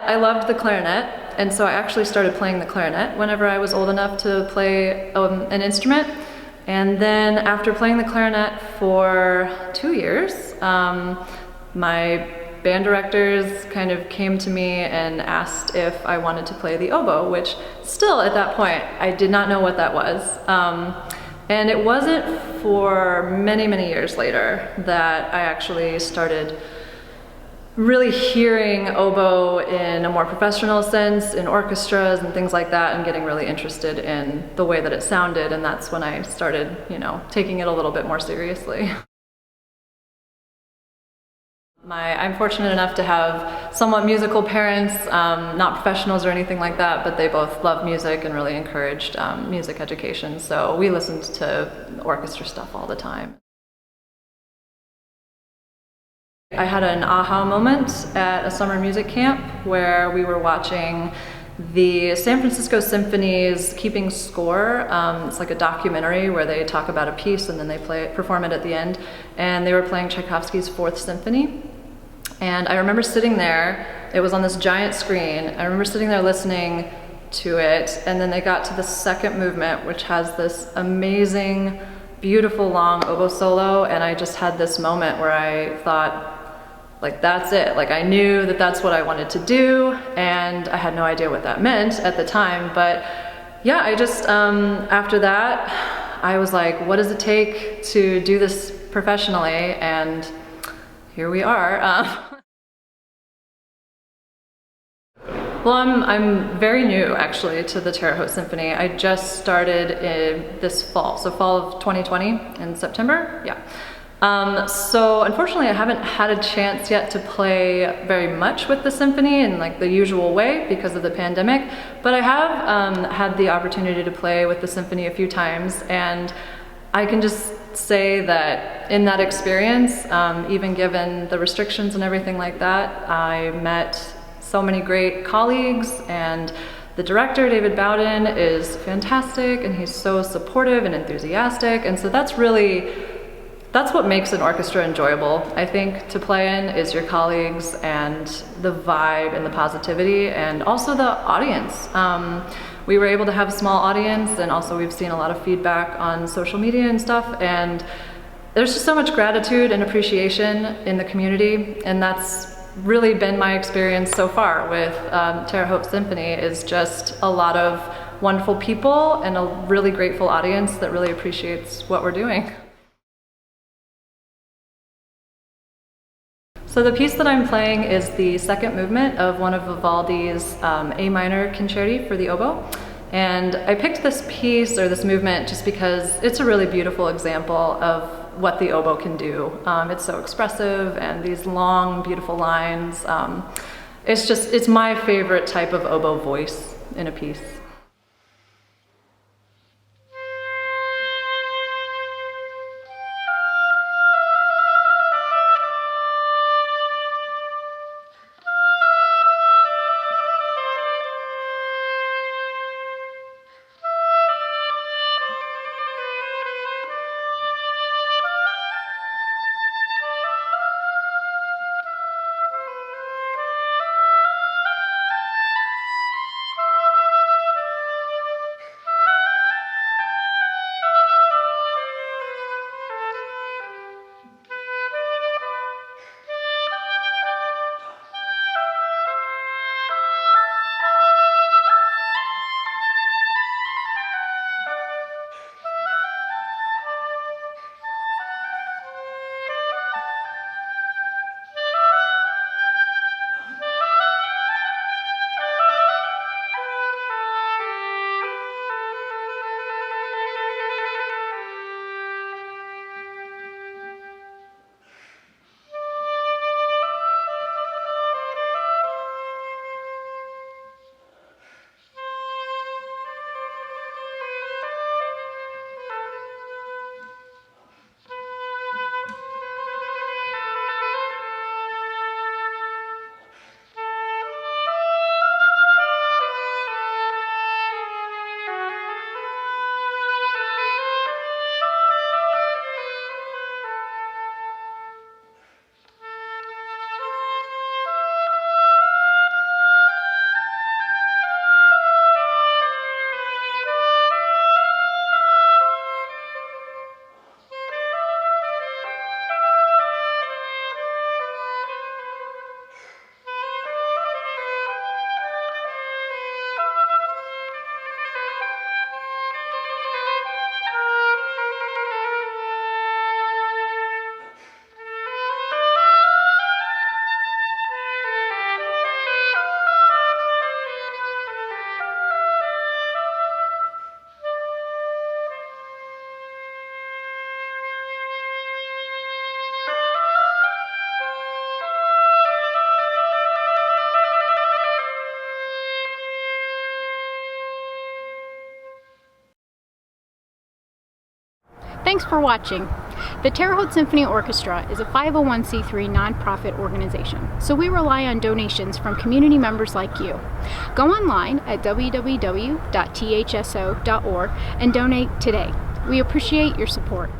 I loved the clarinet, and so I actually started playing the clarinet whenever I was old enough to play an instrument. And then after playing the clarinet for 2 years, my band directors kind of came to me and asked if I wanted to play the oboe, which still at that point, I did not know what that was. And it wasn't for many, many years later that I actually started really hearing oboe in a more professional sense, in orchestras and things like that, and getting really interested in the way that it sounded, and that's when I started, taking it a little bit more seriously. I'm fortunate enough to have somewhat musical parents, not professionals or anything like that, but they both love music and really encouraged music education, so we listened to orchestra stuff all the time. I had an aha moment at a summer music camp where we were watching the San Francisco Symphony's Keeping Score. It's like a documentary where they talk about a piece and then they perform it at the end. And they were playing Tchaikovsky's Fourth Symphony. And I remember sitting there, it was on this giant screen. I remember sitting there listening to it, and then they got to the second movement, which has this amazing, beautiful long oboe solo, and I just had this moment where I thought, like, that's it. Like, I knew that that's what I wanted to do, and I had no idea what that meant at the time, but yeah, I just, after that, I was like, what does it take to do this professionally? And here we are. Well, I'm very new, actually, to the Terre Haute Symphony. I just started this fall, so fall of 2020 in September, yeah. So unfortunately I haven't had a chance yet to play very much with the symphony in like the usual way because of the pandemic, but I have had the opportunity to play with the symphony a few times, and I can just say that in that experience, even given the restrictions and everything like that, I met so many great colleagues, and the director, David Bowden, is fantastic, and he's so supportive and enthusiastic, and so that's what makes an orchestra enjoyable, I think, to play in, is your colleagues and the vibe and the positivity, and also the audience. We were able to have a small audience, and also we've seen a lot of feedback on social media and stuff, and there's just so much gratitude and appreciation in the community, and that's really been my experience so far with Terre Haute Symphony, is just a lot of wonderful people and a really grateful audience that really appreciates what we're doing. So the piece that I'm playing is the second movement of one of Vivaldi's A minor concerti for the oboe. And I picked this piece, or this movement, just because it's a really beautiful example of what the oboe can do. It's so expressive, and these long, beautiful lines. It's my favorite type of oboe voice in a piece. Thanks for watching. The Terre Haute Symphony Orchestra is a 501c3 nonprofit organization, so we rely on donations from community members like you. Go online at www.thso.org and donate today. We appreciate your support.